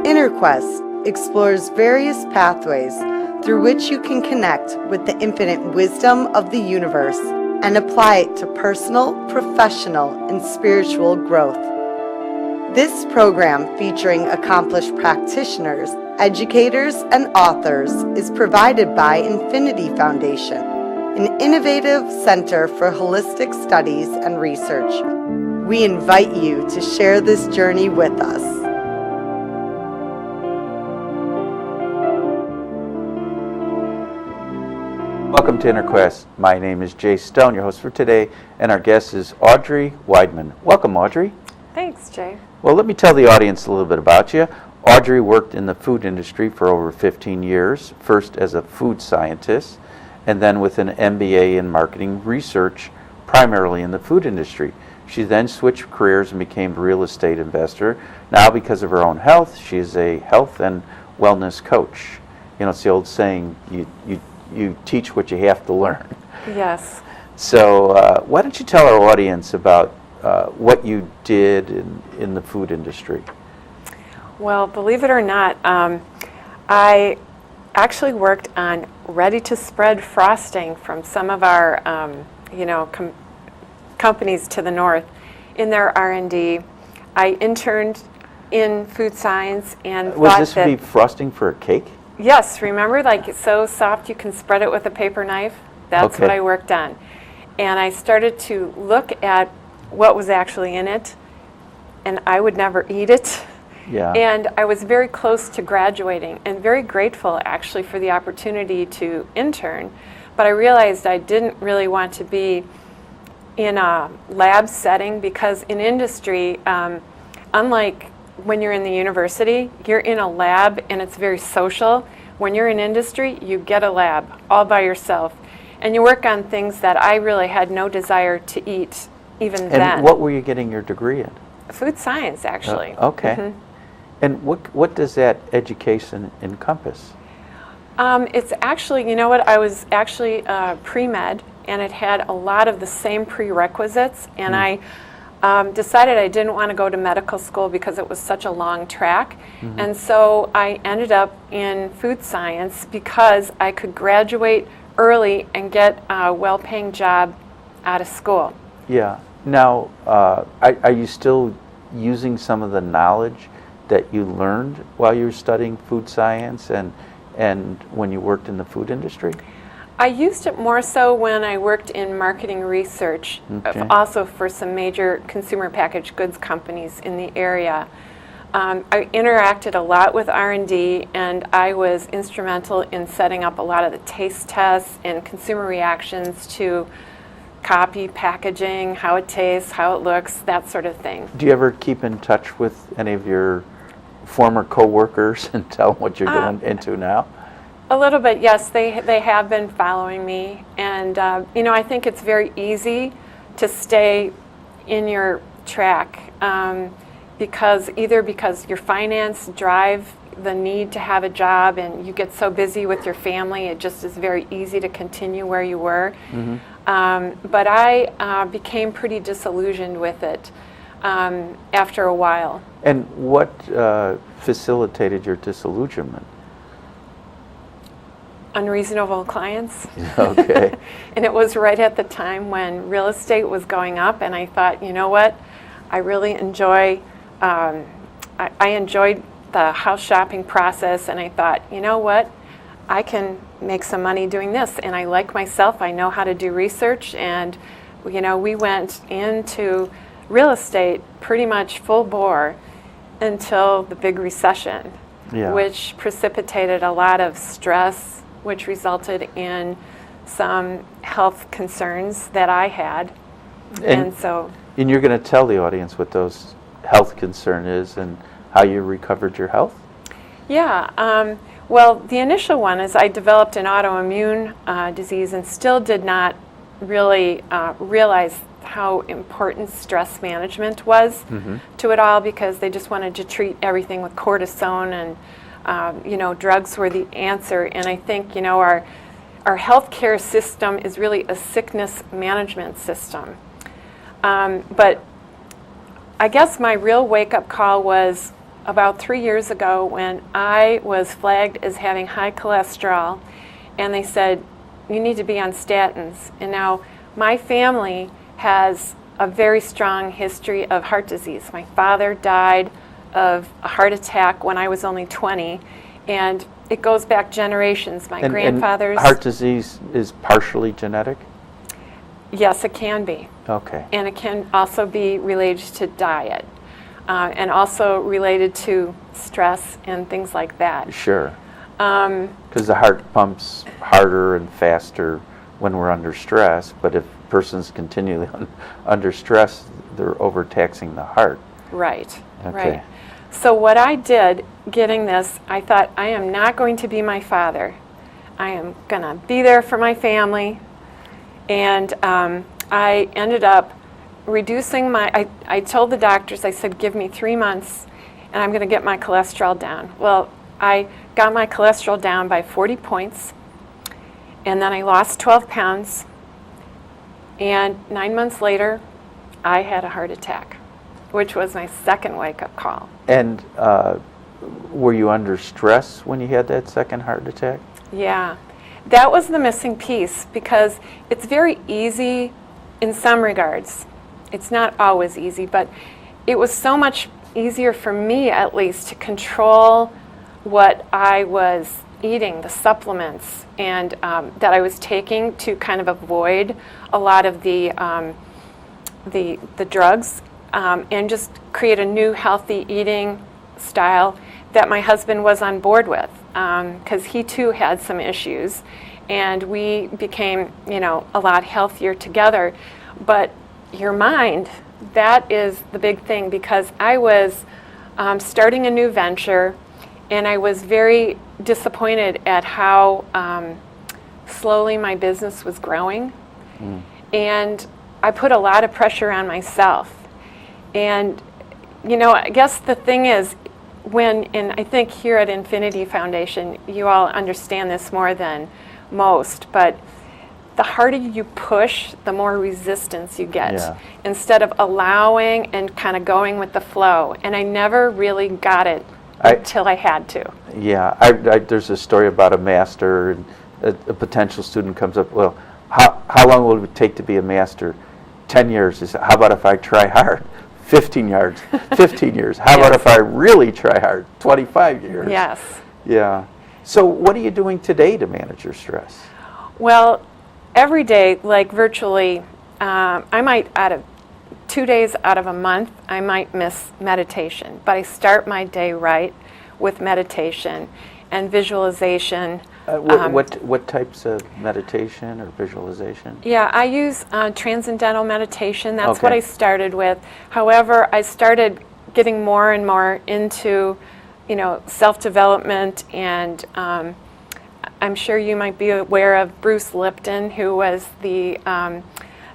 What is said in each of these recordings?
InnerQuest explores various pathways through which you can connect with the infinite wisdom of the universe and apply it to personal, professional, and spiritual growth. This program, featuring accomplished practitioners, educators, and authors, is provided by Infinity Foundation, an innovative center for holistic studies and research. We invite you to share this journey with us. Welcome to InnerQuest. My name is Jay Stone, your host for today, and our guest is Audrey Weidman. Welcome, Audrey. Thanks, Jay. Well, let me tell the audience a little bit about you. Audrey worked in the food industry for over 15 years, first as a food scientist, and then with an MBA in marketing research, primarily in the food industry. She then switched careers and became a real estate investor. Now, because of her own health, she is a health and wellness coach. You know, it's the old saying, you teach what you have to learn. Yes. So why don't you tell our audience about what you did in the food industry? Well, believe it or not, I actually worked on ready-to-spread frosting from some of our, companies to the north in their R&D. I interned in food science and Was this be frosting for a cake? Yes, remember, like it's so soft you can spread it with a paper knife? That's Okay. what I worked on. And I started to look at what was actually in it, and I would never eat it. Yeah. And I was very close to graduating and very grateful actually for the opportunity to intern, but I realized I didn't really want to be in a lab setting because in industry, unlike when you're in the university, you're in a lab and it's very social. When you're in industry, you get a lab all by yourself and you work on things that I really had no desire to eat even then. And what were you getting your degree in? Food science, actually. Okay. Mm-hmm. And what does that education encompass? It's actually, you know what, I was actually pre-med and it had a lot of the same prerequisites and I decided I didn't want to go to medical school because it was such a long track. Mm-hmm. And so I ended up in food science because I could graduate early and get a well-paying job out of school. Yeah. Now, are you still using some of the knowledge that you learned while you were studying food science and when you worked in the food industry? I used it more so when I worked in marketing research, also for some major consumer packaged goods companies in the area. I interacted a lot with R&D and I was instrumental in setting up a lot of the taste tests and consumer reactions to copy, packaging, how it tastes, how it looks, that sort of thing. Do you ever keep in touch with any of your former co-workers and tell them what you're going into now? A little bit, yes. They have been following me, and I think it's very easy to stay in your track because your finance drive the need to have a job, and you get so busy with your family, it just is very easy to continue where you were. Mm-hmm. But I became pretty disillusioned with it after a while. And what facilitated your disillusionment? Unreasonable clients. Okay. And it was right at the time when real estate was going up, and I thought, you know what, I really enjoy, I enjoyed the house shopping process, and I thought, you know what, I can make some money doing this, and I like myself, I know how to do research, and we went into real estate pretty much full bore until the big recession, which precipitated a lot of stress, which resulted in some health concerns that I had. And you're going to tell the audience what those health concern is and how you recovered your health? Yeah. Well, the initial one is I developed an autoimmune disease and still did not really realize how important stress management was to it all, because they just wanted to treat everything with cortisone and drugs were the answer. And I think our healthcare system is really a sickness management system. But I guess my real wake-up call was about 3 years ago when I was flagged as having high cholesterol, and they said, you need to be on statins. And now my family has a very strong history of heart disease. My father died of a heart attack when I was only 20, and it goes back generations. My grandfather's... And heart disease is partially genetic? Yes, it can be. Okay. And it can also be related to diet, and also related to stress and things like that. Sure. Because the heart pumps harder and faster when we're under stress, but if a person's continually under stress, they're overtaxing the heart. Right, Okay. right. So what I did, getting this, I thought, I am not going to be my father. I am going to be there for my family. And I ended up reducing I told the doctors, I said, give me 3 months and I'm going to get my cholesterol down. Well, I got my cholesterol down by 40 points, and then I lost 12 pounds, and 9 months later, I had a heart attack, which was my second wake-up call. And were you under stress when you had that second heart attack? Yeah. That was the missing piece, because it's very easy in some regards. It's not always easy, but it was so much easier for me, at least, to control what I was eating, the supplements, and that I was taking to kind of avoid a lot of the drugs, and just create a new healthy eating style that my husband was on board with, because he too had some issues, and we became, a lot healthier together. But your mind, that is the big thing, because I was starting a new venture, and I was very disappointed at how slowly my business was growing. And I put a lot of pressure on myself. And, I guess the thing is, and I think here at Infinity Foundation, you all understand this more than most, but the harder you push, the more resistance you get, Yeah. instead of allowing and kind of going with the flow. And I never really got it until I had to. Yeah, there's a story about a master, and a potential student comes up, well, how long will it take to be a master? 10 years. He said, how about if I try hard? 15 years. How about if I really try hard? 25 years. Yes. Yeah. So what are you doing today to manage your stress? Well, every day, like virtually, I might, out of 2 days out of a month, I might miss meditation. But I start my day right with meditation and visualization. What types of meditation or visualization? Yeah, I use transcendental meditation. That's what Okay. I started with. However, I started getting more and more into, self-development, and I'm sure you might be aware of Bruce Lipton, who was the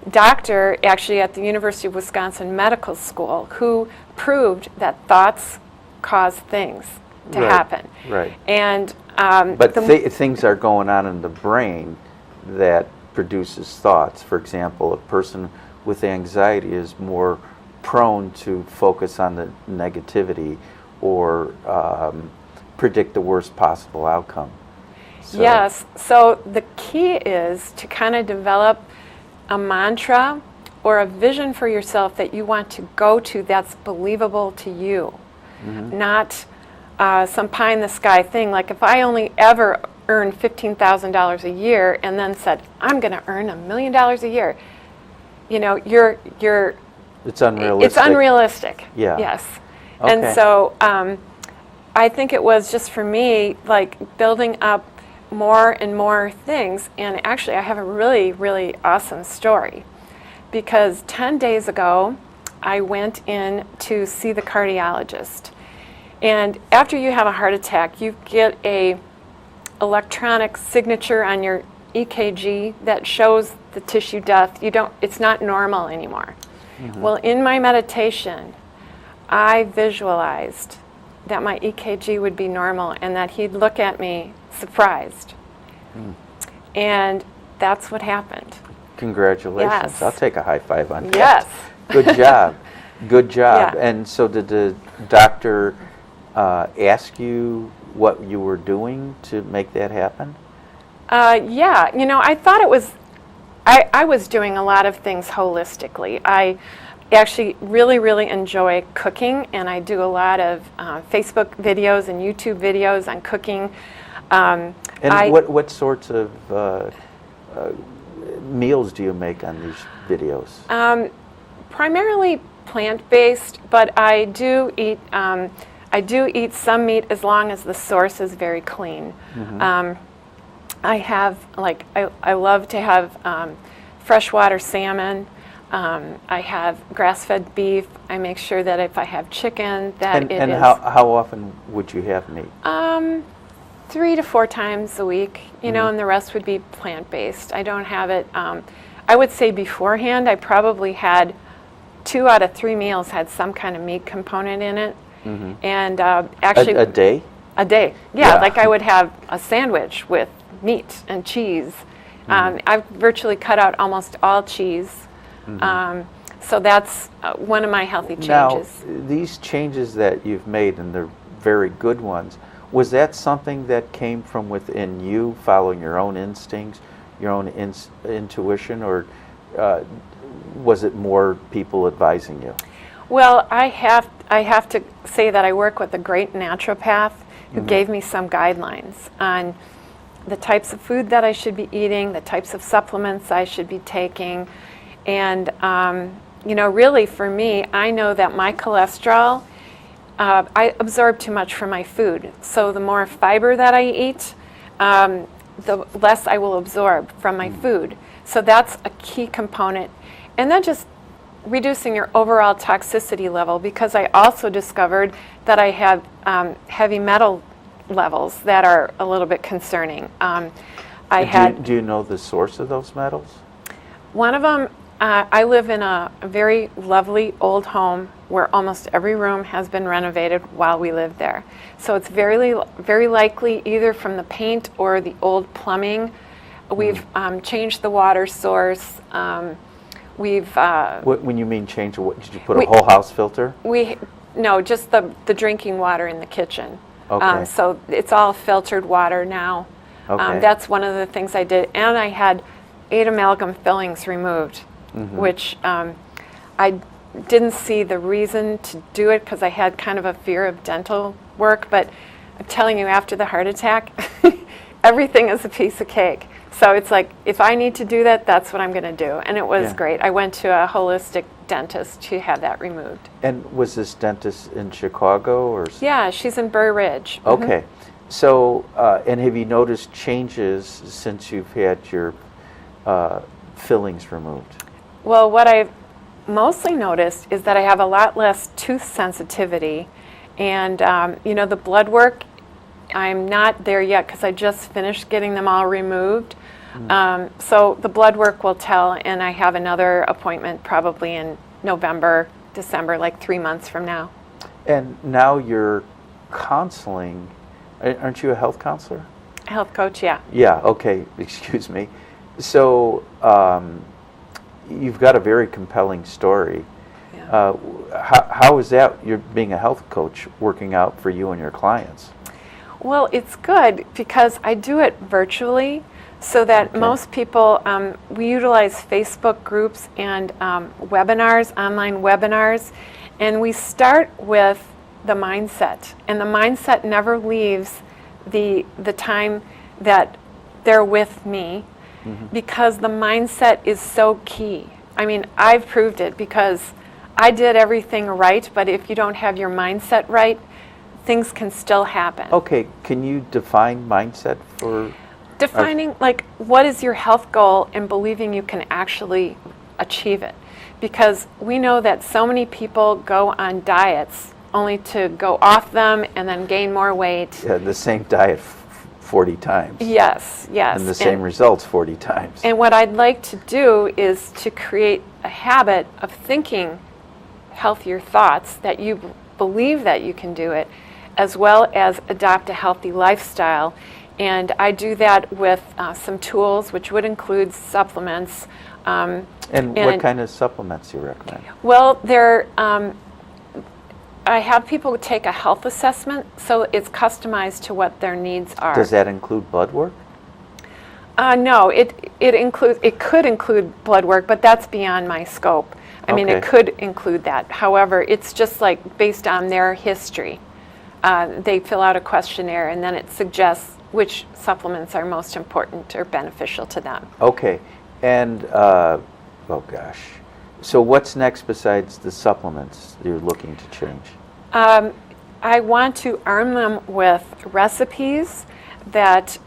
doctor actually at the University of Wisconsin Medical School, who proved that thoughts cause things to happen. Right. And But things are going on in the brain that produces thoughts. For example, a person with anxiety is more prone to focus on the negativity or predict the worst possible outcome. So, yes. So the key is to kind of develop a mantra or a vision for yourself that you want to go to that's believable to you, not some pie in the sky thing. Like if I only ever earned $15,000 a year and then said, I'm going to earn $1 million a year, you're it's unrealistic. It's unrealistic. Yeah. Yes. Okay. And so I think it was just for me, like building up more and more things. And actually, I have a really, really awesome story, because 10 days ago, I went in to see the cardiologist. And after you have a heart attack, you get a electronic signature on your EKG that shows the tissue death. It's not normal anymore. Well, in my meditation, I visualized that my EKG would be normal and that he'd look at me surprised. And that's what happened. Congratulations. Yes. I'll take a high five on that. Yes. Good job. Good job. Yeah. And so did the doctor ask you what you were doing to make that happen? Yeah, I thought it was, I was doing a lot of things holistically. I actually really, really enjoy cooking, and I do a lot of Facebook videos and YouTube videos on cooking. And what sorts of meals do you make on these videos? Primarily plant-based, but I do eat some meat as long as the source is very clean. Mm-hmm. I have, I love to have freshwater salmon. I have grass-fed beef. I make sure that if I have chicken, that and how often would you have meat? 3 to 4 times a week, Mm-hmm. and the rest would be plant-based. I don't have it. I would say beforehand, I probably had 2 out of 3 meals had some kind of meat component in it. Mm-hmm. And actually, a day? A day, yeah. Like I would have a sandwich with meat and cheese. Mm-hmm. I've virtually cut out almost all cheese. Mm-hmm. So that's one of my healthy changes. Now, these changes that you've made, and they're very good ones, was that something that came from within you, following your own instincts, your own intuition, or was it more people advising you? Well, I have to say that I work with a great naturopath who mm-hmm. gave me some guidelines on the types of food that I should be eating, the types of supplements I should be taking. And, really for me, I know that my cholesterol, I absorb too much from my food. So the more fiber that I eat, the less I will absorb from my food. So that's a key component. And then just reducing your overall toxicity level, because I also discovered that I have heavy metal levels that are a little bit concerning. Do you know the source of those metals? One of them, I live in a very lovely old home where almost every room has been renovated while we lived there. So it's very, very likely either from the paint or the old plumbing. We've changed the water source. When you mean change, what did you put a whole house filter? No, just the drinking water in the kitchen. Okay. So it's all filtered water now. Okay. That's one of the things I did, and I had 8 amalgam fillings removed, mm-hmm. which I didn't see the reason to do it because I had kind of a fear of dental work. But I'm telling you, after the heart attack, everything is a piece of cake. So it's like, if I need to do that, that's what I'm going to do. And it was great. I went to a holistic dentist to have that removed. And was this dentist in Chicago? Or? Yeah, she's in Burr Ridge. Okay. Mm-hmm. So, and have you noticed changes since you've had your fillings removed? Well, what I've mostly noticed is that I have a lot less tooth sensitivity. And, the blood work, I'm not there yet because I just finished getting them all removed. So the blood work will tell, and I have another appointment probably in November, December, like 3 months from now. And now you're counseling. Aren't you a health counselor? A health coach, yeah. Yeah, okay, excuse me. So you've got a very compelling story. Yeah. How is that, you're being a health coach, working out for you and your clients? Well, it's good because I do it virtually so that most people, we utilize Facebook groups and webinars, online webinars, and we start with the mindset. And the mindset never leaves the time that they're with me mm-hmm. because the mindset is so key. I mean, I've proved it because I did everything right, but if you don't have your mindset right, things can still happen. Okay, can you define mindset for... Defining, like, what is your health goal and believing you can actually achieve it. Because we know that so many people go on diets only to go off them and then gain more weight. Yeah, the same diet 40 times. Yes. And the same results 40 times. And what I'd like to do is to create a habit of thinking healthier thoughts that you believe that you can do it, as well as adopt a healthy lifestyle. And I do that with some tools, which would include supplements. And what kind of supplements do you recommend? Well, they're I have people take a health assessment, so it's customized to what their needs are. Does that include blood work? No, it could include blood work, but that's beyond my scope. I mean, it Okay. could include that. However, it's just like based on their history. They fill out a questionnaire, and then it suggests which supplements are most important or beneficial to them. Okay. And, oh gosh. So what's next besides the supplements you're looking to change? I want to arm them with recipes that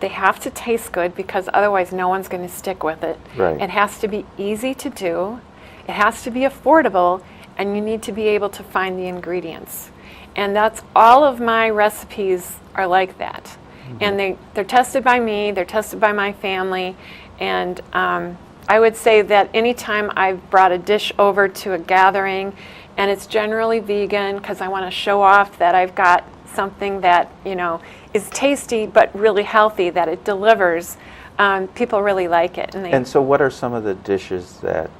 they have to taste good, because otherwise no one's going to stick with it. Right. It has to be easy to do. It has to be affordable, and you need to be able to find the ingredients. And that's all of my recipes are like that. Mm-hmm. And they're tested by me, they're tested by my family, and I would say that anytime I've brought a dish over to a gathering, and it's generally vegan, because I want to show off that I've got something that, you know, is tasty but really healthy, that it delivers, people really like it. And so what are some of the dishes that,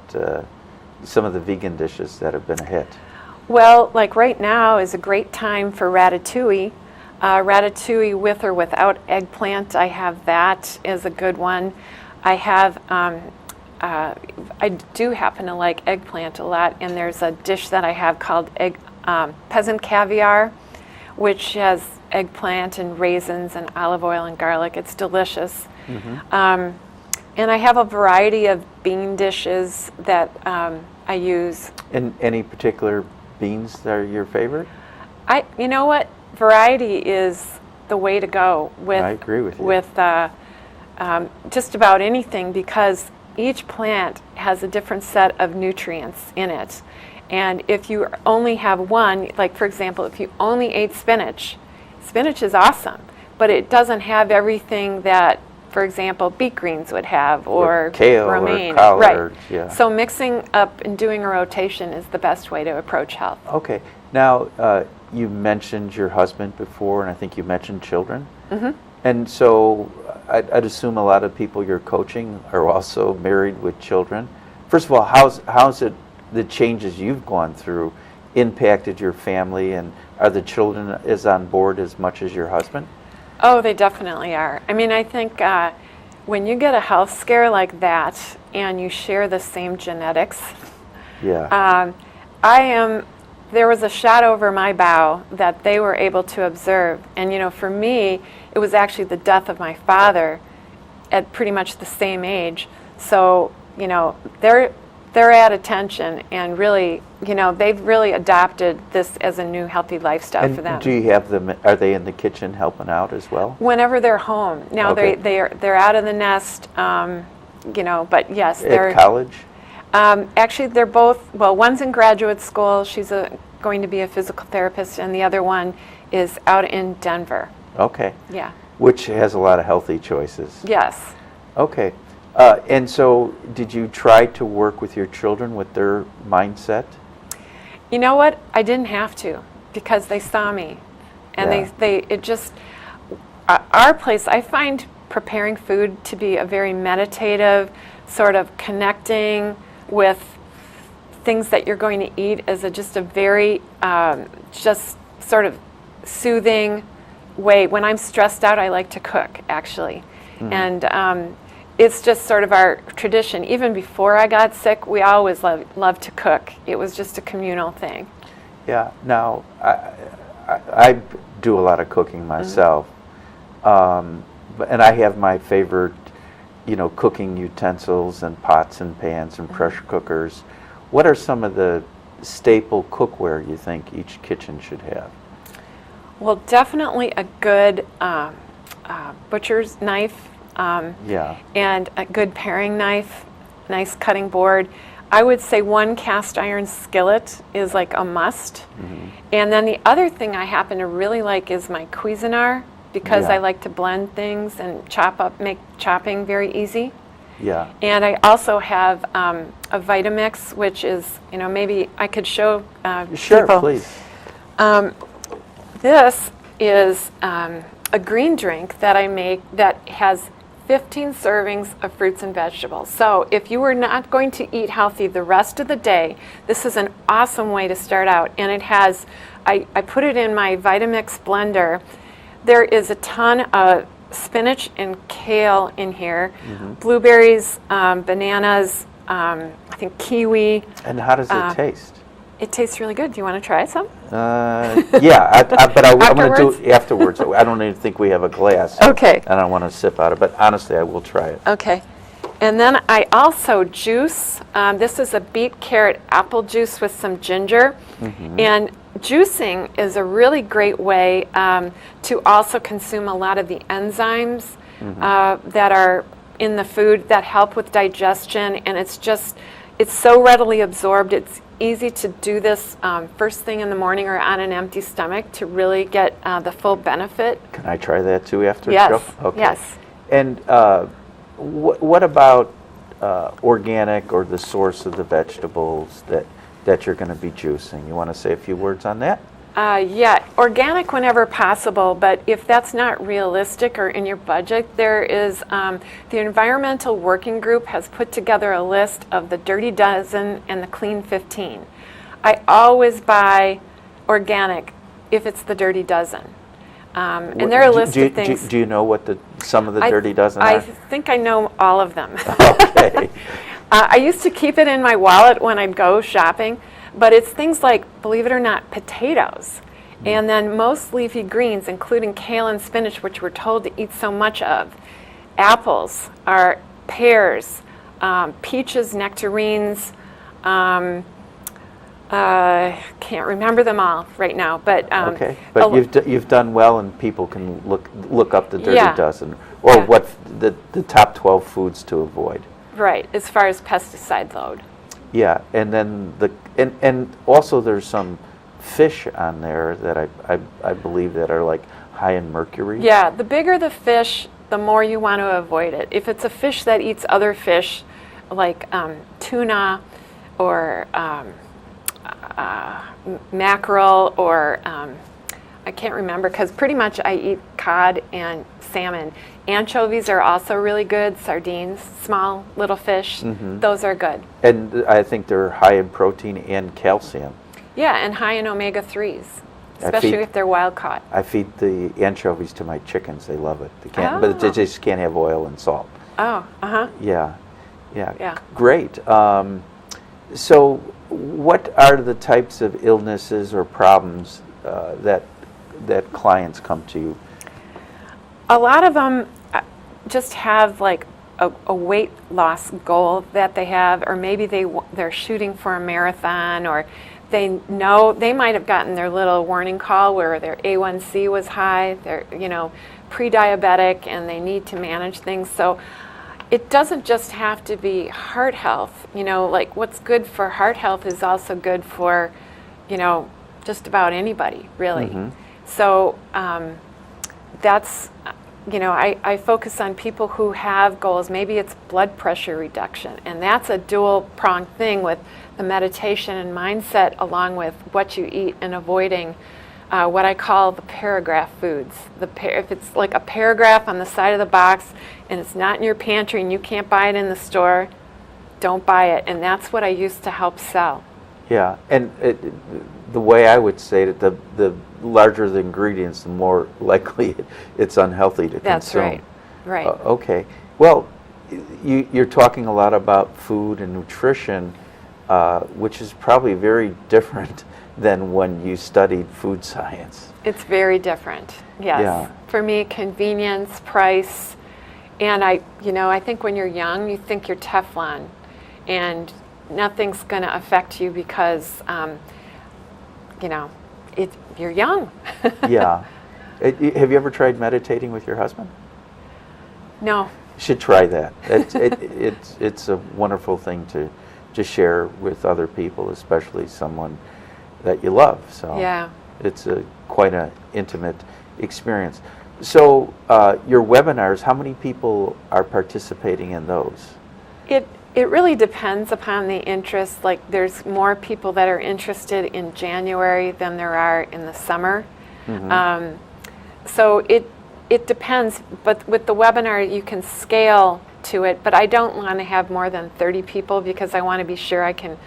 some of the vegan dishes that have been a hit? Well, like right now is a great time for ratatouille. Ratatouille with or without eggplant, I have that as a good one. I have, I do happen to like eggplant a lot, and there's a dish that I have called peasant caviar, which has eggplant and raisins and olive oil and garlic. It's delicious. Mm-hmm. And I have a variety of bean dishes that I use. And any particular beans that are your favorite? You know what? Variety is the way to go with. I agree with you. With just about anything, because each plant has a different set of nutrients in it. And if you only have one, like for example, if you only ate spinach, spinach is awesome, but it doesn't have everything that, for example, beet greens would have, or kale romaine. or collard. Right. Yeah. So mixing up and doing a rotation is the best way to approach health. Okay. Now, you mentioned your husband before, and I think you mentioned children. Mm-hmm. And so I'd assume a lot of people you're coaching are also married with children. First of all, how's it, the changes you've gone through, impacted your family, and are the children as on board as much as your husband? Oh, they definitely are. I mean, I think when you get a health scare like that and you share the same genetics, yeah. There was a shot over my bow that they were able to observe. And, you know, for me, it was actually the death of my father at pretty much the same age. So, you know, they're at attention, and really, you know, they've really adopted this as a new healthy lifestyle for them. And do you have them, are they in the kitchen helping out as well? Whenever they're home. Now Okay. they're out of the nest, you know, but yes. They're At college? Actually, they're both, well, one's in graduate school. She's going to be a physical therapist, and the other one is out in Denver. Okay. Yeah. Which has a lot of healthy choices. Yes. Okay. And so did you try to work with your children with their mindset? You know what? I didn't have to, because they saw me. And Yeah. our place, I find preparing food to be a very meditative, sort of connecting with things that you're going to eat as just a very, just sort of soothing way. When I'm stressed out, I like to cook, actually. Mm-hmm. And it's just sort of our tradition. Even before I got sick, we always loved to cook. It was just a communal thing. Yeah. Now, I do a lot of cooking myself. Mm-hmm. And I have my favorite, you know, cooking utensils and pots and pans and pressure cookers. What are some of the staple cookware you think each kitchen should have? Well, definitely a good butcher's knife. Yeah. And a good paring knife, nice cutting board. I would say one cast iron skillet is like a must. Mm-hmm. And then the other thing I happen to really like is my Cuisinart, because I like to blend things and make chopping very easy. Yeah. And I also have a Vitamix, which is, you know, maybe I could show Sure, people. please. This is a green drink that I make that has 15 servings of fruits and vegetables. So if you were not going to eat healthy the rest of the day, this is an awesome way to start out. And it has, I put it in my Vitamix blender. There is a ton of spinach and kale in here, blueberries, bananas, I think kiwi. And how does it taste? It tastes really good. Do you want to try some? Yeah, but I'm going to do it afterwards. I don't even think we have a glass. Okay. I don't want to sip out of it, but honestly, I will try it. Okay. And then I also juice. This is a beet, carrot, apple juice with some ginger. And juicing is a really great way to also consume a lot of the enzymes that are in the food that help with digestion. And it's so readily absorbed. It's easy to do this first thing in the morning or on an empty stomach to really get the full benefit. Can I try that too after the Yes. show? Okay. Yes. And what about organic or the source of the vegetables that you're going to be juicing? You want to say a few words on that? Yeah, organic whenever possible, but if that's not realistic or in your budget, there is the Environmental Working Group has put together a list of the Dirty Dozen and the Clean 15. I always buy organic if it's the Dirty Dozen. And there are a list of things. Do you know what some of the Dirty Dozen are? I think I know all of them. Okay. I used to keep it in my wallet when I'd go shopping, but it's things like, believe it or not, potatoes. And then most leafy greens, including kale and spinach, which we're told to eat so much of. Apples, pears, peaches, nectarines. Can't remember them all right now, but okay. But you've done well, and people can look up the Dirty Dozen or what the top 12 foods to avoid. Right, as far as pesticide load. Yeah, and then and also there's some fish on there that I believe that are like high in mercury. Yeah, the bigger the fish, the more you want to avoid it. If it's a fish that eats other fish, like tuna or mackerel or I can't remember because pretty much I eat cod and salmon. Anchovies are also really good. Sardines, small little fish, those are good. And I think they're high in protein and calcium. Yeah, and high in omega-3s, especially if they're wild caught. I feed the anchovies to my chickens. They love it. They can't, but they just can't have oil and salt. Oh, Yeah. Great. So what are the types of illnesses or problems that clients come to you? A lot of them just have like a weight loss goal that they have, or maybe they're shooting for a marathon, or they know they might have gotten their little warning call where their A1C was high, they're pre-diabetic and they need to manage things. So it doesn't just have to be heart health. Like what's good for heart health is also good for, just about anybody, really. So that's, I focus on people who have goals. Maybe it's blood pressure reduction, and that's a dual-pronged thing with the meditation and mindset along with what you eat and avoiding what I call the paragraph foods. If it's like a paragraph on the side of the box and it's not in your pantry and you can't buy it in the store, don't buy it. And that's what I use to help sell. Yeah, and the way I would say it, the larger the ingredients, the more likely it's unhealthy to That's consume. Right. Okay. Well, you're talking a lot about food and nutrition, which is probably very different than when you studied food science. It's very different, yes. Yeah. For me, convenience, price, and I think when you're young, you think you're Teflon, and nothing's going to affect you because, you're young. Yeah. Have you ever tried meditating with your husband? No. You should try that. It's a wonderful thing to share with other people, especially someone that you love. So yeah. It's quite an intimate experience. So your webinars, how many people are participating in those? It really depends upon the interest. Like there's more people that are interested in January than there are in the summer. So it depends, but with the webinar you can scale to it, but I don't want to have more than 30 people because I want to be sure I can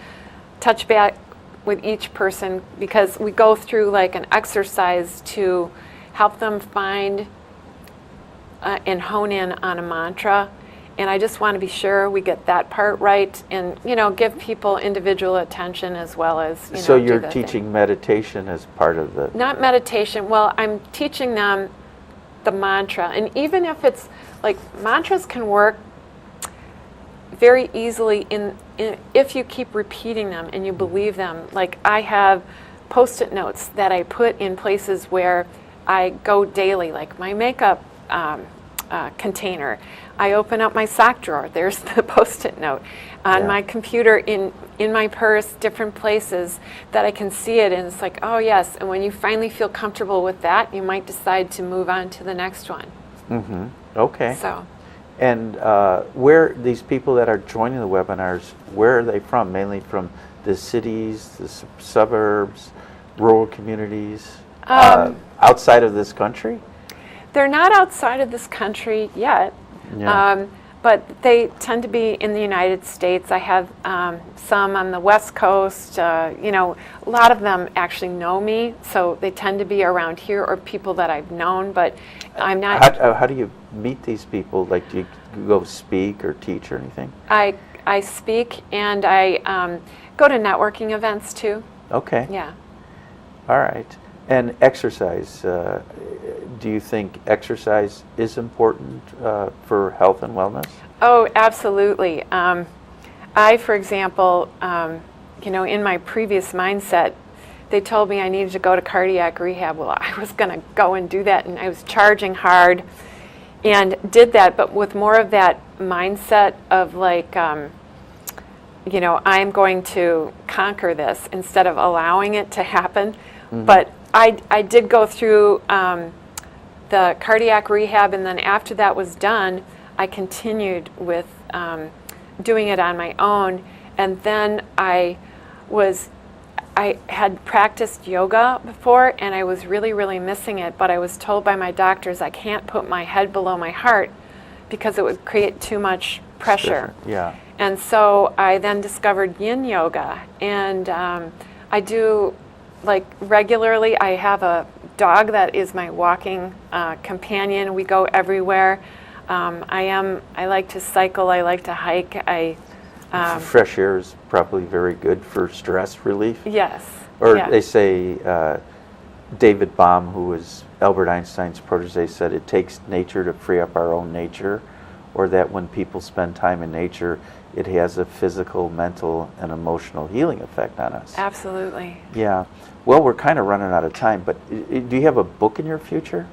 touch back with each person, because we go through like an exercise to help them find and hone in on a mantra. And I just want to be sure we get that part right, and give people individual attention as well as So you're do the teaching thing. meditation as part of the... Not meditation. Well, I'm teaching them the mantra, and even if it's like mantras can work very easily in if you keep repeating them and you believe them. Like I have Post-it notes that I put in places where I go daily, like my makeup container. I open up my sock drawer, there's the Post-it note. On my computer, in my purse, different places that I can see it, and it's like, oh yes, and when you finally feel comfortable with that, you might decide to move on to the next one. Mm-hmm. Okay. So. And where these people that are joining the webinars, where are they from? Mainly from the cities, the suburbs, rural communities, outside of this country? They're not outside of this country yet, but they tend to be in the United States. I have some on the West Coast. A lot of them actually know me, so they tend to be around here or people that I've known, but I'm not... How do you meet these people? Like, do you go speak or teach or anything? I speak, and I go to networking events too. Okay. Yeah. All right. And exercise. Do you think exercise is important for health and wellness? Oh, absolutely. I, for example, in my previous mindset, they told me I needed to go to cardiac rehab. Well, I was going to go and do that, and I was charging hard and did that, but with more of that mindset of like, I'm going to conquer this instead of allowing it to happen. Mm-hmm. But I did go through the cardiac rehab, and then after that was done, I continued with doing it on my own. And then I had practiced yoga before, and I was really, really missing it, but I was told by my doctors I can't put my head below my heart because it would create too much pressure. Yeah. And so I then discovered yin yoga, and I do like regularly. I have a dog that is my walking companion. We go everywhere. I like to cycle. I like to hike. Fresh air is probably very good for stress relief. Yes. Or they say, David Bohm, who was Albert Einstein's protege, said it takes nature to free up our own nature, or that when people spend time in nature, it has a physical, mental, and emotional healing effect on us. Absolutely. Yeah. Well, we're kind of running out of time, but do you have a book in your future?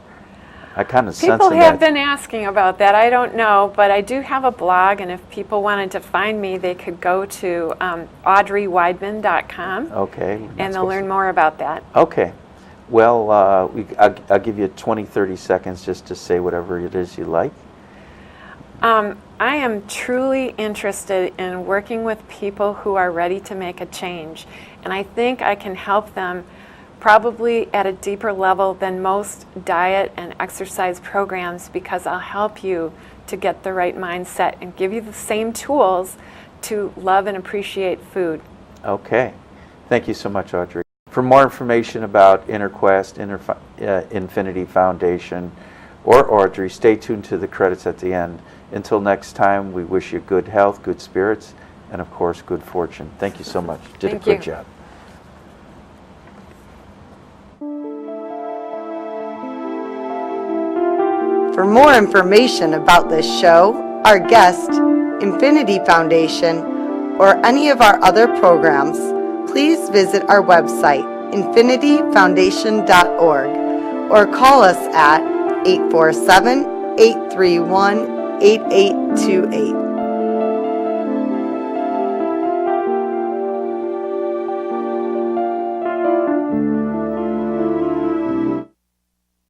I kind of sense that. People have been asking about that. I don't know, but I do have a blog, and if people wanted to find me, they could go to audreyweidman.com. Okay. And they'll learn more about that. Okay. Well, I'll give you 20, 30 seconds just to say whatever it is you like. I am truly interested in working with people who are ready to make a change, and I think I can help them probably at a deeper level than most diet and exercise programs, because I'll help you to get the right mindset and give you the same tools to love and appreciate food. Okay. Thank you so much, Audrey. For more information about InnerQuest, Infinity Foundation, or Audrey, stay tuned to the credits at the end. Until next time, we wish you good health, good spirits, and of course, good fortune. Thank you so much. Did a good job. For more information about this show, our guest, Infinity Foundation, or any of our other programs, please visit our website, infinityfoundation.org, or call us at 847-831-8828.